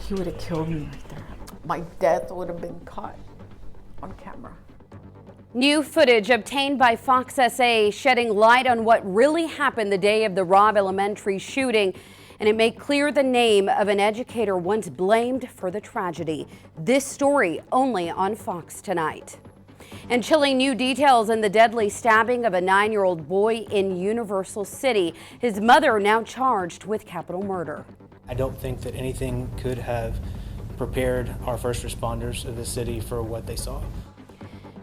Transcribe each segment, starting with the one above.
he would have killed me right there. My death would have been caught on camera. New footage obtained by Fox SA shedding light on what really happened the day of the Robb Elementary shooting, and it made clear the name of an educator once blamed for the tragedy. This story only on Fox tonight. And chilling new details in the deadly stabbing of a 9-year-old boy in Universal City. His mother now charged with capital murder. I don't think that anything could have prepared our first responders of the city for what they saw.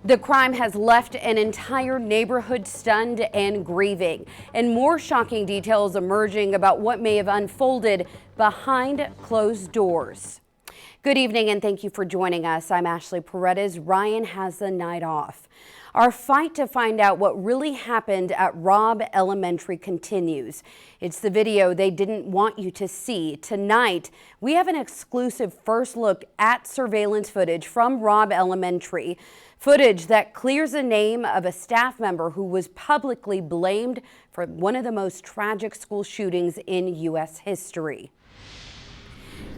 The crime has left an entire neighborhood stunned and grieving, and more shocking details emerging about what may have unfolded behind closed doors. Good evening and thank you for joining us. I'm Ashley Paredes. Ryan has the night off. Our fight to find out what really happened at Robb Elementary continues. It's the video they didn't want you to see. Tonight, we have an exclusive first look at surveillance footage from Robb Elementary. Footage that clears the name of a staff member who was publicly blamed for one of the most tragic school shootings in U.S. history.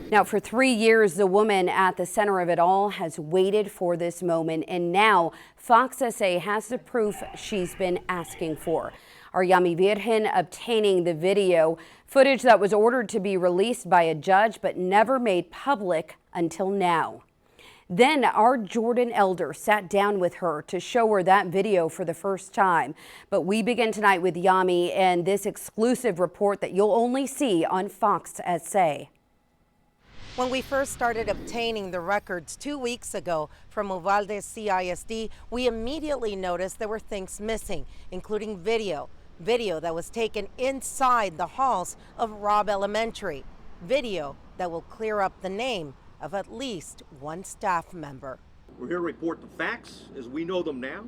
Now, for 3 years, the woman at the center of it all has waited for this moment, and now Fox SA has the proof she's been asking for. Our Yami Virgen obtaining the video, footage that was ordered to be released by a judge but never made public until now. Then our Jordan elder sat down with her to show her that video for the first time. But we begin tonight with Yami and this exclusive report that you'll only see on Fox SA. When we first started obtaining the records 2 weeks ago from Uvalde CISD, we immediately noticed there were things missing, including video that was taken inside the halls of Robb Elementary, video that will clear up the name of at least one staff member. We're here to report the facts as we know them now,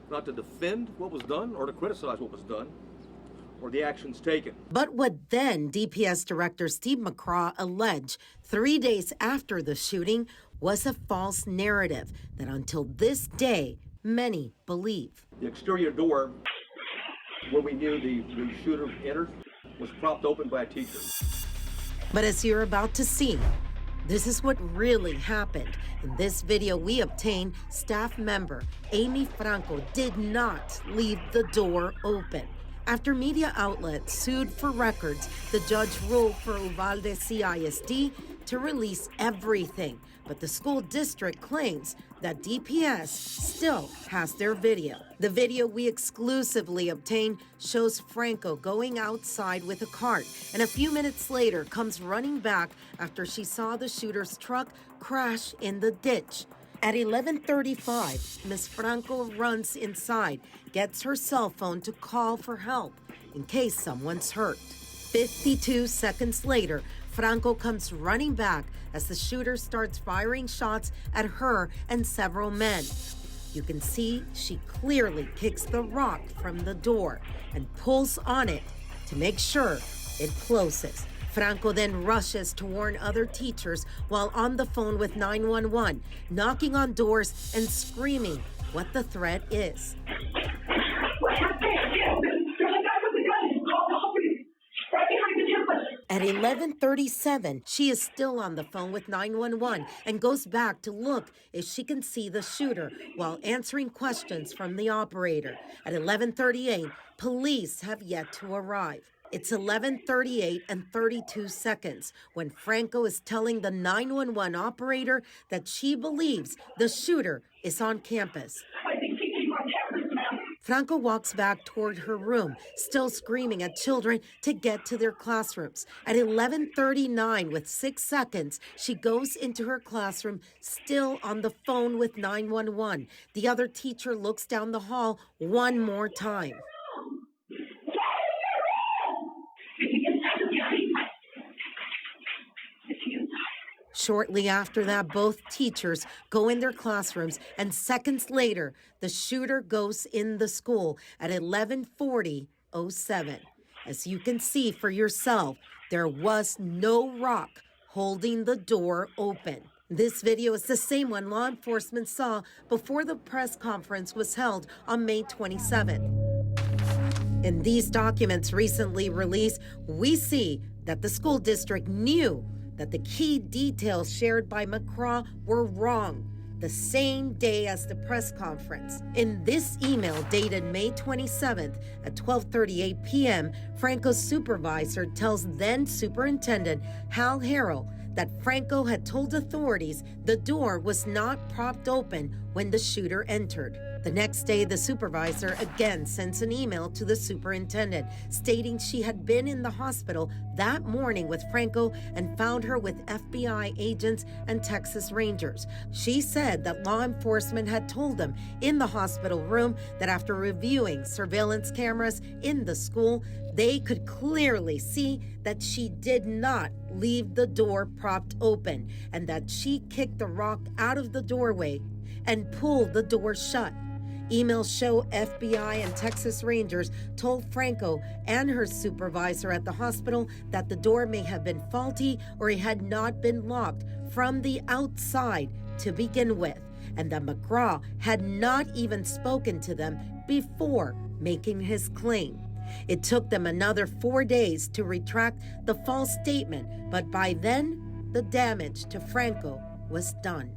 not to defend what was done or to criticize what was done or the actions taken. But what then DPS Director Steve McCraw alleged 3 days after the shooting was a false narrative that until this day, many believe. The exterior door where we knew the shooter entered was propped open by a teacher. But as you're about to see, this is what really happened. In this video we obtained, staff member Amy Franco did not leave the door open. After media outlets sued for records, the judge ruled for Uvalde CISD to release everything. But the school district claims that DPS still has their video. The video we exclusively obtained shows Franco going outside with a cart, and a few minutes later comes running back after she saw the shooter's truck crash in the ditch. At 11:35, Ms. Franco runs inside, gets her cell phone to call for help in case someone's hurt. 52 seconds later, Franco comes running back as the shooter starts firing shots at her and several men. You can see she clearly kicks the rock from the door and pulls on it to make sure it closes. Franco then rushes to warn other teachers while on the phone with 911, knocking on doors and screaming what the threat is. At 11:37, she is still on the phone with 911 and goes back to look if she can see the shooter while answering questions from the operator. At 11:38, police have yet to arrive. It's 11:38 and 32 seconds when Franco is telling the 911 operator that she believes the shooter is on campus. Franco walks back toward her room, still screaming at children to get to their classrooms. At 11:39, with 6 seconds, she goes into her classroom, still on the phone with 911. The other teacher looks down the hall one more time. Shortly after that, both teachers go in their classrooms, and seconds later, the shooter goes in the school at 11:40:07. As you can see for yourself, there was no rock holding the door open. This video is the same one law enforcement saw before the press conference was held on May 27th. In these documents recently released, we see that the school district knew that the key details shared by McCraw were wrong the same day as the press conference. In this email dated May 27th at 12:38 p.m., Franco's supervisor tells then Superintendent Hal Harrell that Franco had told authorities the door was not propped open when the shooter entered. The next day, the supervisor again sends an email to the superintendent stating she had been in the hospital that morning with Franco and found her with FBI agents and Texas Rangers. She said that law enforcement had told them in the hospital room that after reviewing surveillance cameras in the school, they could clearly see that she did not leave the door propped open and that she kicked the rock out of the doorway and pulled the door shut. Emails show FBI and Texas Rangers told Franco and her supervisor at the hospital that the door may have been faulty or it had not been locked from the outside to begin with, and that McCraw had not even spoken to them before making his claim. It took them another 4 days to retract the false statement, but by then, the damage to Franco was done.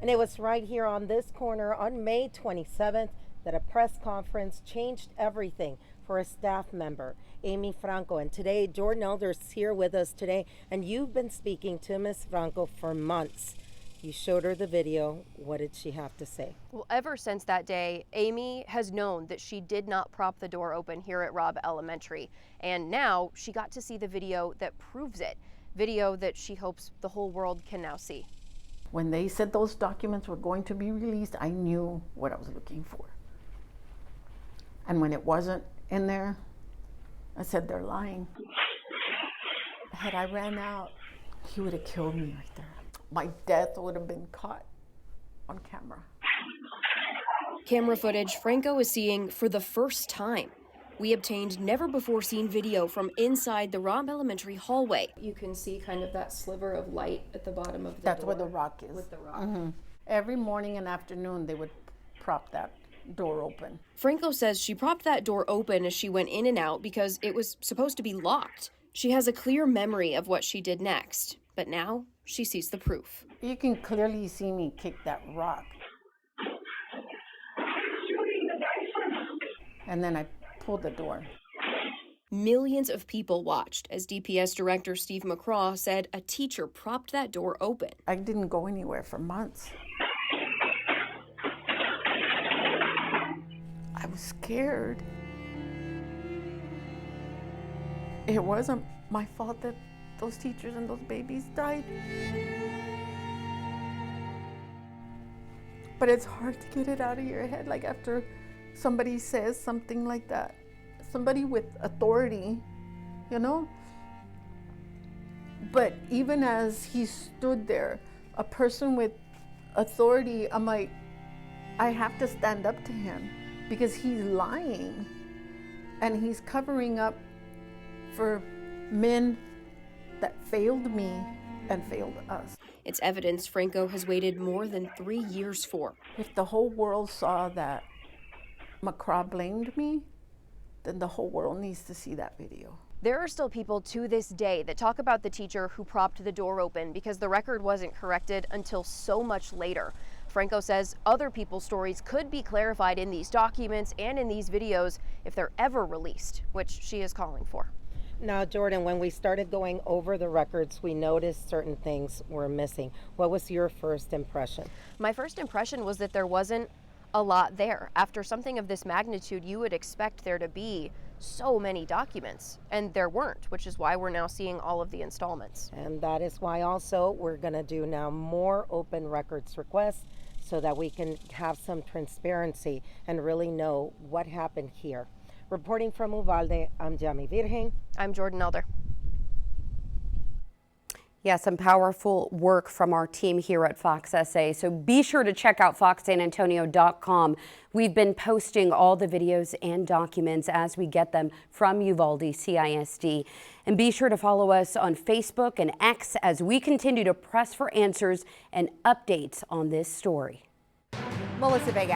And it was right here on this corner on May 27th that a press conference changed everything for a staff member, Amy Franco. And today, Jordan Elder's here with us today, and you've been speaking to Ms. Franco for months. You showed her the video. What did she have to say? Well, ever since that day, Amy has known that she did not prop the door open here at Robb Elementary. And now she got to see the video that proves it, video that she hopes the whole world can now see. When they said those documents were going to be released, I knew what I was looking for. And when it wasn't in there, I said, they're lying. Had I ran out, he would have killed me right there. My death would have been caught on camera. Camera footage Franco is seeing for the first time. We obtained never-before-seen video from inside the Robb Elementary hallway. You can see kind of that sliver of light at the bottom of the That's door. where the rock is. With the rock. Mm-hmm. Every morning and afternoon, they would prop that door open. Franco says she propped that door open as she went in and out because it was supposed to be locked. She has a clear memory of what she did next, but now she sees the proof. You can clearly see me kick that rock. And then I pulled the door. Millions of people watched as DPS Director Steve McCraw said a teacher propped that door open. I didn't go anywhere for months. I was scared. It wasn't my fault that those teachers and those babies died. But it's hard to get it out of your head, like after somebody says something like that. Somebody with authority, you know? But even as he stood there, a person with authority, I'm like, I have to stand up to him because he's lying and he's covering up for men that failed me and failed us. It's evidence Franco has waited more than 3 years for. If the whole world saw that McCraw blamed me, then the whole world needs to see that video. There are still people to this day that talk about the teacher who propped the door open because the record wasn't corrected until so much later. Franco says other people's stories could be clarified in these documents and in these videos if they're ever released, which she is calling for. Now, Jordan, when we started going over the records, we noticed certain things were missing. What was your first impression? My first impression was that there wasn't a lot there. After something of this magnitude, you would expect there to be so many documents, and there weren't, which is why we're now seeing all of the installments. And that is why also we're going to do now more open records requests so that we can have some transparency and really know what happened here. Reporting from Uvalde, I'm Yami Virgen. I'm Jordan Elder. Yeah, some powerful work from our team here at Fox SA. So be sure to check out foxsanantonio.com. We've been posting all the videos and documents as we get them from Uvalde CISD. And be sure to follow us on Facebook and X as we continue to press for answers and updates on this story. Melissa Vega.